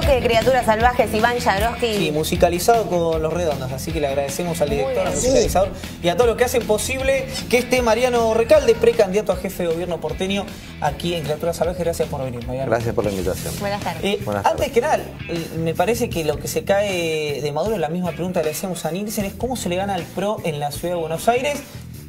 bloque de Criaturas Salvajes, Iván Jadrowski. Sí, musicalizado con Los Redondos, así que le agradecemos al director, al musicalizador y a todos los que hacen posible que esté Mariano Recalde, precandidato a jefe de gobierno porteño aquí en Criaturas Salvajes. Gracias por venir, Mariano. Gracias por la invitación. Buenas tardes. Antes que nada, me parece que lo que se cae de Maduro, la misma pregunta que le hacemos a Nielsen, es cómo se le gana al PRO en la ciudad de Buenos Aires,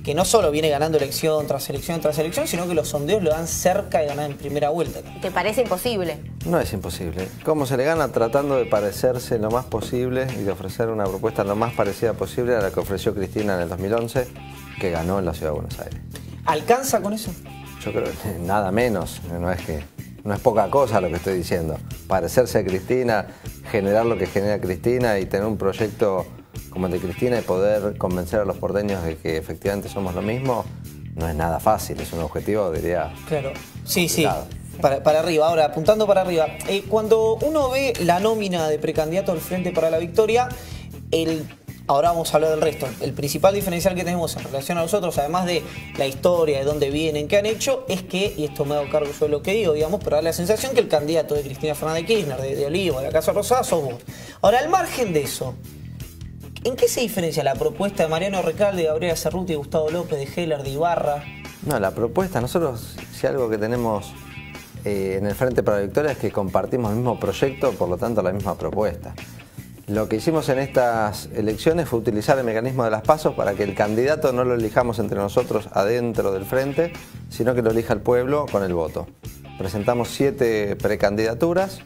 que no solo viene ganando elección tras elección tras elección, sino que los sondeos lo dan cerca de ganar en primera vuelta. ¿Te parece imposible? No es imposible. ¿Cómo se le gana? Tratando de parecerse lo más posible y de ofrecer una propuesta lo más parecida posible a la que ofreció Cristina en el 2011, que ganó en la ciudad de Buenos Aires. ¿Alcanza con eso? Yo creo que nada menos, no es poca cosa lo que estoy diciendo. Parecerse a Cristina, generar lo que genera Cristina y tener un proyecto como el de Cristina y poder convencer a los porteños de que efectivamente somos lo mismo, no es nada fácil, es un objetivo, diría. Claro, sí, complicado. Sí. Para arriba, ahora apuntando para arriba. Cuando uno ve la nómina de precandidato al Frente para la Victoria, ahora vamos a hablar del resto. El principal diferencial que tenemos en relación a nosotros, además de la historia, de dónde vienen, qué han hecho, es que, y esto me hago cargo yo de lo que digo, digamos, pero da la sensación que el candidato de Cristina Fernández de Kirchner, de Olivo, de la Casa Rosada, sos vos. Ahora, al margen de eso, ¿en qué se diferencia la propuesta de Mariano Recalde, de Gabriela Cerruti, de Gustavo López, de Heller, de Ibarra? No, la propuesta, nosotros, si algo que tenemos en el Frente para la Victoria es que compartimos el mismo proyecto, por lo tanto la misma propuesta. Lo que hicimos en estas elecciones fue utilizar el mecanismo de las PASO para que el candidato no lo elijamos entre nosotros adentro del Frente, sino que lo elija el pueblo con el voto. Presentamos 7 precandidaturas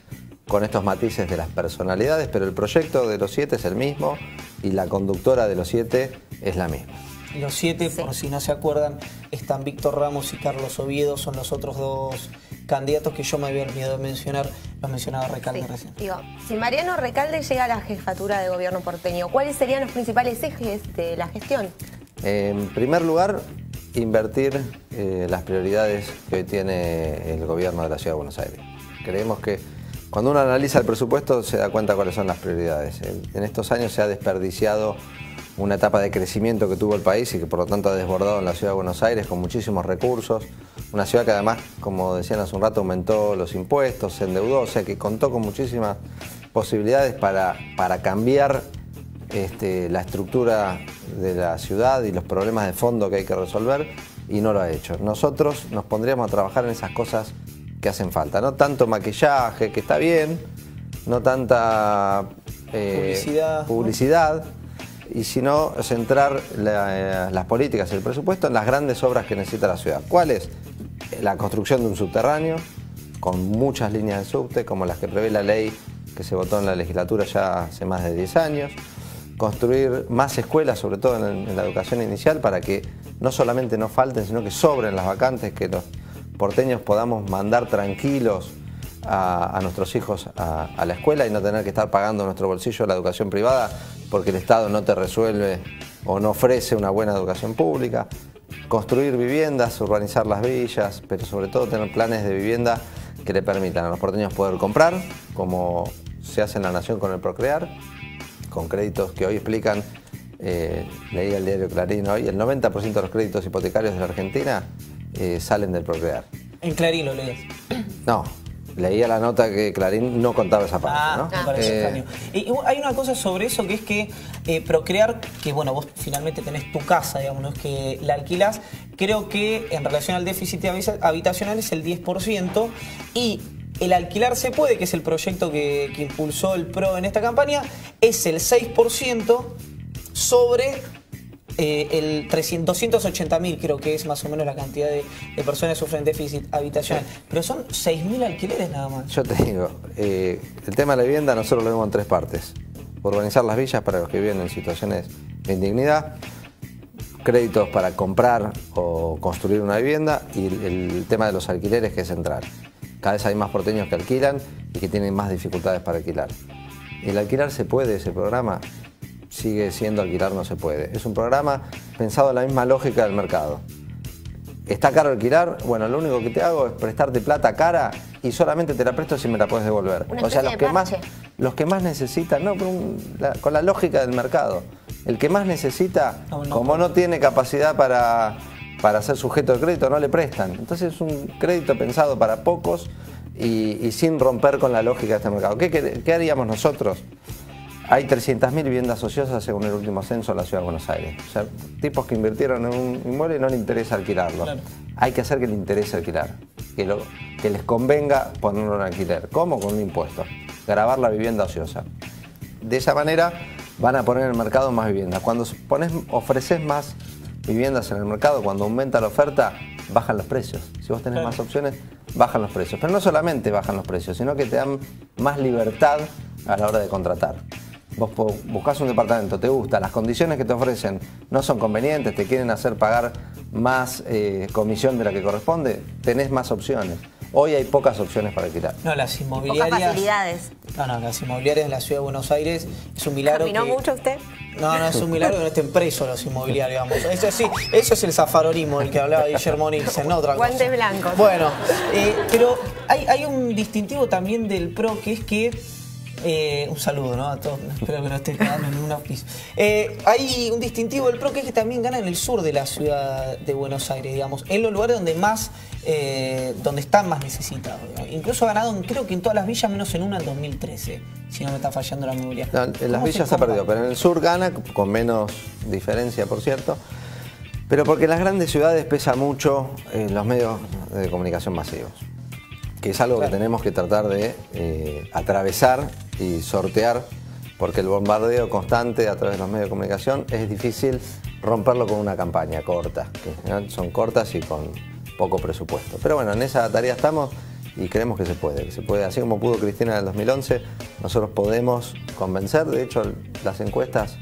con estos matices de las personalidades, pero el proyecto de los 7 es el mismo y la conductora de los 7 es la misma. Los 7, sí, por si no se acuerdan, están Víctor Ramos y Carlos Oviedo, son los otros dos candidatos que yo me había olvidado de mencionar, los mencionaba Recalde recién. Digo, si Mariano Recalde llega a la jefatura de gobierno porteño, ¿cuáles serían los principales ejes de la gestión? En primer lugar, invertir las prioridades que hoy tiene el gobierno de la Ciudad de Buenos Aires. Creemos que cuando uno analiza el presupuesto se da cuenta cuáles son las prioridades. En estos años se ha desperdiciado una etapa de crecimiento que tuvo el país y que por lo tanto ha desbordado en la Ciudad de Buenos Aires con muchísimos recursos. Una ciudad que además, como decían hace un rato, aumentó los impuestos, se endeudó, o sea que contó con muchísimas posibilidades para cambiar la estructura de la ciudad y los problemas de fondo que hay que resolver, y no lo ha hecho. Nosotros nos pondríamos a trabajar en esas cosas que hacen falta. No tanto maquillaje, que está bien, no tanta publicidad, y sino centrar las políticas y el presupuesto en las grandes obras que necesita la ciudad. ¿Cuál es? La construcción de un subterráneo con muchas líneas de subte, como las que prevé la ley que se votó en la legislatura ya hace más de 10 años. Construir más escuelas, sobre todo en la educación inicial, para que no solamente no falten, sino que sobren las vacantes, que los porteños podamos mandar tranquilos a nuestros hijos a la escuela y no tener que estar pagando nuestro bolsillo la educación privada porque el Estado no te resuelve o no ofrece una buena educación pública. Construir viviendas, urbanizar las villas, pero sobre todo tener planes de vivienda que le permitan a los porteños poder comprar, como se hace en la Nación con el Procrear, con créditos que hoy explican, leí el diario Clarín hoy, el 90% de los créditos hipotecarios de la Argentina salen del Procrear. ¿En Clarín lo lees? No. Leía la nota que Clarín no contaba esa parte, ¿no? Me parece extraño. Y hay una cosa sobre eso, que es que Procrear, que bueno, vos finalmente tenés tu casa, digamos, no es que la alquilás, creo que en relación al déficit habitacional es el 10%, y el alquilar se puede, que es el proyecto que impulsó el PRO en esta campaña, es el 6% sobre el 280.000, creo que es más o menos la cantidad de personas que sufren déficit habitacional. Pero son 6.000 alquileres nada más. Yo te digo, el tema de la vivienda nosotros lo vemos en 3 partes. Urbanizar las villas para los que viven en situaciones de indignidad, créditos para comprar o construir una vivienda, y el tema de los alquileres, que es central. Cada vez hay más porteños que alquilan y que tienen más dificultades para alquilar. ¿El alquilar se puede, ese programa? Sigue siendo alquilar no se puede. Es un programa pensado en la misma lógica del mercado. ¿Está caro alquilar? Bueno, lo único que te hago es prestarte plata cara y solamente te la presto si me la puedes devolver. O sea, los que más necesitan, no, con la lógica del mercado. El que más necesita, como no tiene capacidad para ser sujeto de crédito, no le prestan. Entonces es un crédito pensado para pocos y sin romper con la lógica de este mercado. ¿Qué haríamos nosotros? Hay 300.000 viviendas ociosas según el último censo de la Ciudad de Buenos Aires. O sea, tipos que invirtieron en un inmueble y no les interesa alquilarlo. Claro. Hay que hacer que les interese alquilar, que les convenga ponerlo en alquiler. ¿Cómo? Con un impuesto. Gravar la vivienda ociosa. De esa manera van a poner en el mercado más viviendas. Cuando ofreces más viviendas en el mercado, cuando aumenta la oferta, bajan los precios. Si vos tenés más opciones, bajan los precios. Pero no solamente bajan los precios, sino que te dan más libertad a la hora de contratar. Vos buscás un departamento, te gusta, las condiciones que te ofrecen no son convenientes, te quieren hacer pagar más comisión de la que corresponde, tenés más opciones. Hoy hay pocas opciones para alquilar. No, las inmobiliarias... Pocas facilidades. No, las inmobiliarias de la Ciudad de Buenos Aires es un milagro. ¿Caminó mucho usted? No, es un milagro que no estén presos los inmobiliarios, digamos. Eso sí, eso es el zafarorismo del que hablaba Guillermo Nielsen, no otra cosa. Guantes blancos. Bueno, pero hay un distintivo también del PRO, que es que... un saludo, ¿no? A todos, espero que no estés quedando en un auspicio. Hay un distintivo del PRO, que es que también gana en el sur de la Ciudad de Buenos Aires, digamos, en los lugares donde más, donde están más necesitados. Digamos. Incluso ha ganado, creo que en todas las villas, menos en una en 2013, si no me está fallando la memoria. No, en las villas se ha perdido, pero en el sur gana, con menos diferencia, por cierto. Pero porque en las grandes ciudades pesa mucho los medios de comunicación masivos, que es algo que tenemos que tratar de atravesar y sortear, porque el bombardeo constante a través de los medios de comunicación es difícil romperlo con una campaña corta, que son cortas y con poco presupuesto. Pero bueno, en esa tarea estamos y creemos que se puede. Así como pudo Cristina en el 2011, nosotros podemos convencer. De hecho, las encuestas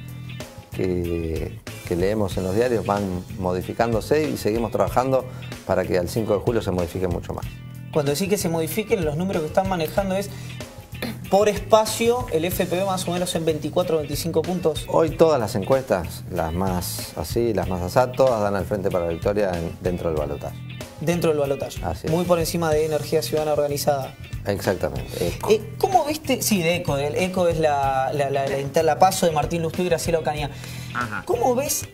que leemos en los diarios van modificándose y seguimos trabajando para que al 5 de julio se modifique mucho más. Cuando decís que se modifiquen, los números que están manejando es por espacio, el FPV más o menos en 24 o 25 puntos. Hoy todas las encuestas, las más así, las más asá, todas dan al Frente para la Victoria dentro del balotaje. Dentro del balotaje. Así es. Muy por encima de Energía Ciudadana Organizada. Exactamente. ECO. ¿Cómo viste? Sí, de ECO. El ECO es la paso de Martín Lustó y Graciela Ocaña. Ajá. ¿Cómo ves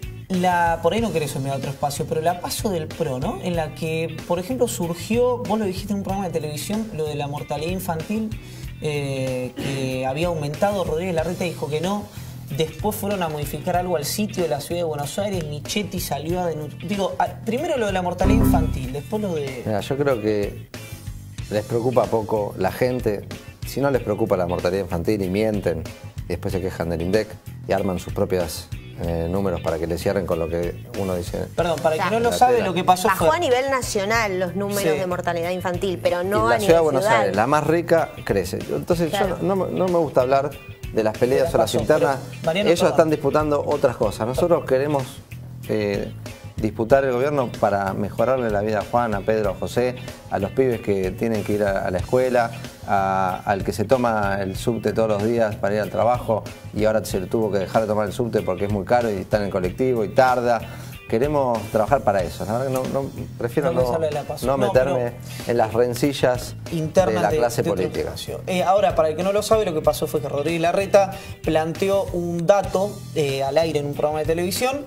por ahí no querés enviar otro espacio, pero la paso del PRO, ¿no? En la que, por ejemplo, surgió, vos lo dijiste en un programa de televisión, lo de la mortalidad infantil, que había aumentado. Rodríguez Larreta dijo que no. Después fueron a modificar algo al sitio de la Ciudad de Buenos Aires. Michetti salió a denunciar. Digo, primero lo de la mortalidad infantil, después lo de... Mira, yo creo que les preocupa poco la gente. Si no les preocupa la mortalidad infantil y mienten, y después se quejan del INDEC y arman sus propios números para que le cierren con lo que uno dice. Perdón, para quien no lo sabe, lo que pasó bajó fue... a nivel nacional los números de mortalidad infantil, pero no y a la nivel Ciudad de Buenos ciudad. Aires, la más rica, crece. Entonces yo no me gusta hablar de las peleas o las internas. Ellos están disputando otras cosas. Nosotros queremos disputar el gobierno para mejorarle la vida a Juan, a Pedro, a José, a los pibes que tienen que ir a la escuela, al que se toma el subte todos los días para ir al trabajo y ahora se le tuvo que dejar de tomar el subte porque es muy caro y está en el colectivo y tarda. Queremos trabajar para eso. La verdad que prefiero no meterme en las rencillas internas de la clase política. Ahora, para el que no lo sabe, lo que pasó fue que Rodríguez Larreta planteó un dato al aire en un programa de televisión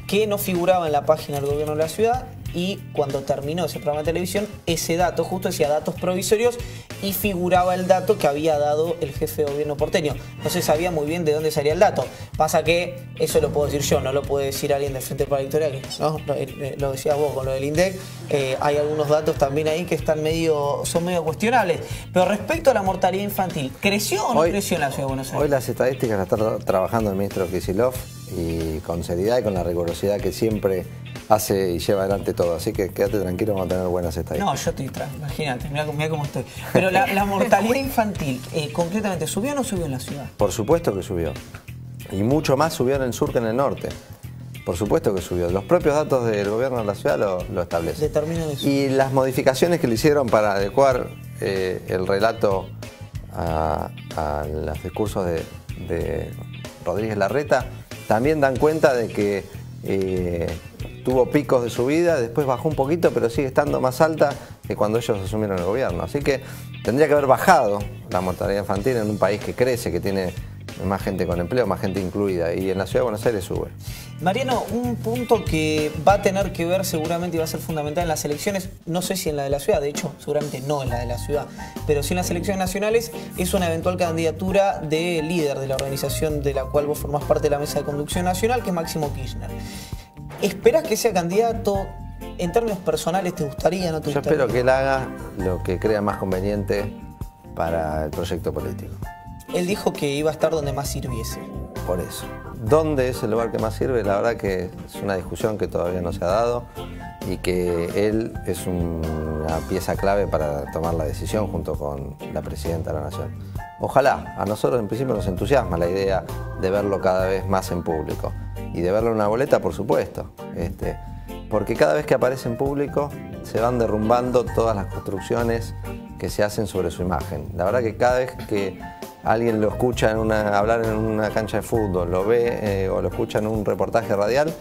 que no figuraba en la página del gobierno de la ciudad, y cuando terminó ese programa de televisión, ese dato justo decía datos provisorios y figuraba el dato que había dado el jefe de gobierno porteño. No se sabía muy bien de dónde salía el dato. Pasa que eso lo puedo decir yo, no lo puede decir alguien del Frente para la Victoria, que ¿no? Lo decías vos con lo del INDEC. Hay algunos datos también ahí que están son medio cuestionables. Pero respecto a la mortalidad infantil, ¿creció o no creció en la Ciudad de Buenos Aires? Hoy las estadísticas las está trabajando el ministro Kicillof y con seriedad y con la rigurosidad que siempre hace y lleva adelante todo. Así que quédate tranquilo, vamos a tener buenas estadísticas. No, yo estoy tranquilo, imagínate, mira cómo estoy. Pero la mortalidad infantil, concretamente, ¿subió o no subió en la ciudad? Por supuesto que subió. Y mucho más subió en el sur que en el norte. Por supuesto que subió. Los propios datos del gobierno de la ciudad lo establecen. Determinan eso. Y las modificaciones que le hicieron para adecuar el relato a los discursos de Rodríguez Larreta también dan cuenta de que tuvo picos de subida, después bajó un poquito, pero sigue estando más alta que cuando ellos asumieron el gobierno. Así que tendría que haber bajado la mortalidad infantil en un país que crece, que tiene más gente con empleo, más gente incluida, y en la Ciudad de Buenos Aires sube. Mariano, un punto que va a tener que ver seguramente y va a ser fundamental en las elecciones, no sé si en la de la ciudad, de hecho seguramente no en la de la ciudad, pero sí en las elecciones nacionales, es una eventual candidatura de líder de la organización de la cual vos formás parte de la mesa de conducción nacional, que es Máximo Kirchner. ¿Esperás que sea candidato? En términos personales, ¿te gustaría, no te gustaría? Yo espero que él haga lo que crea más conveniente para el proyecto político. Él dijo que iba a estar donde más sirviese. Por eso. ¿Dónde es el lugar que más sirve? La verdad que es una discusión que todavía no se ha dado y que él es una pieza clave para tomar la decisión junto con la presidenta de la Nación. Ojalá, a nosotros en principio nos entusiasma la idea de verlo cada vez más en público y de verlo en una boleta, por supuesto, porque cada vez que aparece en público se van derrumbando todas las construcciones que se hacen sobre su imagen. La verdad que cada vez que alguien lo escucha hablar en una cancha de fútbol, lo ve o lo escucha en un reportaje radial,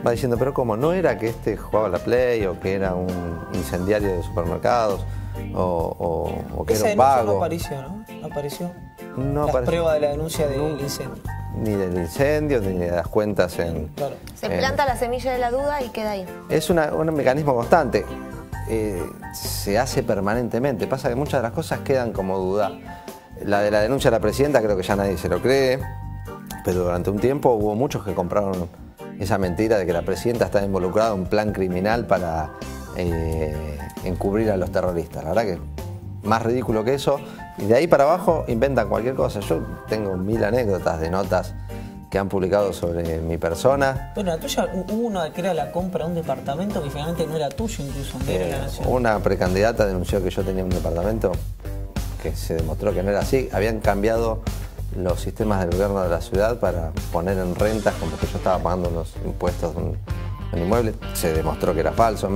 va diciendo, pero ¿cómo? ¿No era que jugaba a la Play o que era un incendiario de supermercados o que era un vago? No apareció, ¿no? No apareció. No las apareció. Pruebas de la denuncia del incendio. Ni del incendio, ni de las cuentas en... Claro. Se planta la semilla de la duda y queda ahí. Es un mecanismo constante. Se hace permanentemente. Pasa que muchas de las cosas quedan como duda. La de la denuncia de la presidenta creo que ya nadie se lo cree, pero durante un tiempo hubo muchos que compraron esa mentira de que la presidenta estaba involucrada en un plan criminal para encubrir a los terroristas. La verdad que más ridículo que eso. Y de ahí para abajo inventan cualquier cosa. Yo tengo 1000 anécdotas de notas que han publicado sobre mi persona. Bueno, la tuya hubo una que era la compra de un departamento que finalmente no era tuyo incluso, en la Nación. Una precandidata denunció que yo tenía un departamento que se demostró que no era así. Habían cambiado los sistemas del gobierno de la ciudad para poner en rentas como que yo estaba pagando unos impuestos de un inmueble. Se demostró que era falso.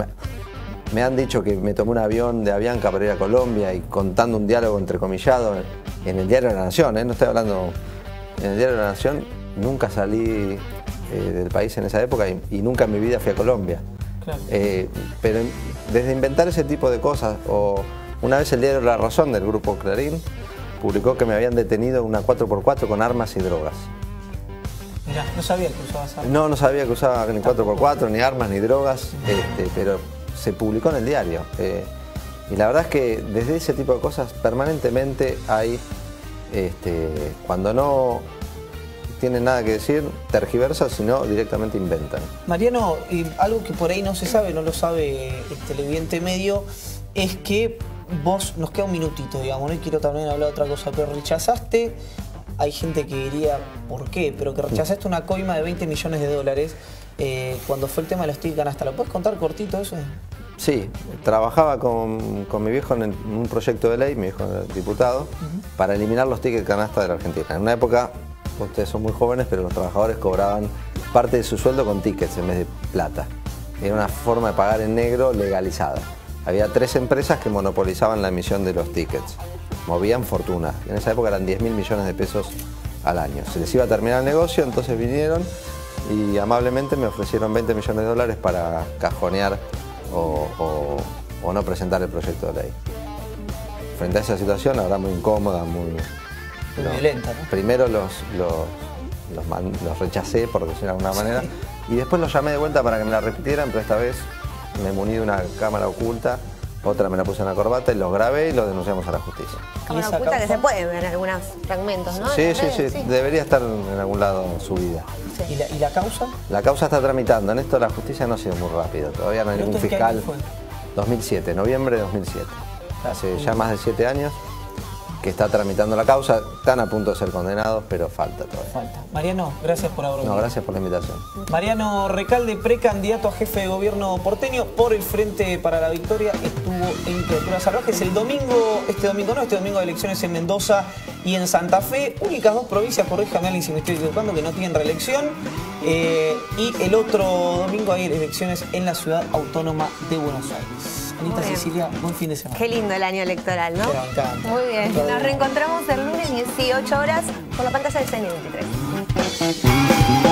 Me han dicho que me tomé un avión de Avianca para ir a Colombia y contando un diálogo entrecomillado en el Diario de la Nación, no estoy hablando en el Diario de la Nación. Nunca salí del país en esa época y nunca en mi vida fui a Colombia. Claro. Pero desde inventar ese tipo de cosas, o una vez el diario La Razón del grupo Clarín publicó que me habían detenido una 4x4 con armas y drogas. Mirá, no sabía que usabas armas. No sabía que usaba ni 4x4, ni armas, ni drogas, pero se publicó en el diario. Y la verdad es que desde ese tipo de cosas permanentemente hay, cuando no tienen nada que decir, tergiversan, sino directamente inventan. Mariano, algo que por ahí no se sabe, no lo sabe el televidente medio, es que vos, nos queda un minutito, digamos, no quiero también hablar de otra cosa, pero rechazaste, hay gente que diría por qué, pero que rechazaste una coima de 20 millones de dólares cuando fue el tema de los tickets canasta. ¿Lo puedes contar cortito eso? Sí, trabajaba con mi viejo en un proyecto de ley, mi viejo era diputado, para eliminar los tickets canasta de la Argentina. En una época, ustedes son muy jóvenes, pero los trabajadores cobraban parte de su sueldo con tickets en vez de plata. Era una forma de pagar en negro legalizada. Había 3 empresas que monopolizaban la emisión de los tickets. Movían fortunas. En esa época eran 10.000 millones de pesos al año. Se les iba a terminar el negocio, entonces vinieron y amablemente me ofrecieron 20 millones de dólares para cajonear o no presentar el proyecto de ley. Frente a esa situación, la verdad, muy incómoda, muy violenta, ¿no? Primero los rechacé, por decirlo de alguna manera, y después los llamé de vuelta para que me la repitieran, pero esta vez me muní de una cámara oculta, otra me la puse en la corbata y los grabé y los denunciamos a la justicia. Cámara oculta que se puede ver en algunos fragmentos, ¿no? Sí, debería estar en algún lado subida. Sí. ¿Y la causa? La causa está tramitando, en esto la justicia no ha sido muy rápido, todavía no hay ningún fiscal. ¿Qué año fue? 2007, noviembre de 2007. Hace ya más de 7 años que está tramitando la causa, están a punto de ser condenados, pero falta todavía. Falta. Mariano, gracias por haber venido. No, gracias por la invitación. Mariano Recalde, precandidato a jefe de gobierno porteño por el Frente para la Victoria, estuvo en Criaturas Salvajes este domingo de elecciones en Mendoza y en Santa Fe, únicas 2 provincias, corríjame alguien si me estoy equivocando, que no tienen reelección, y el otro domingo hay elecciones en la ciudad autónoma de Buenos Aires. Anita Cecilia, buen fin de semana. Qué lindo el año electoral, ¿no? Me encanta. Muy bien. Nos reencontramos el lunes 18 horas por la pantalla de CN23.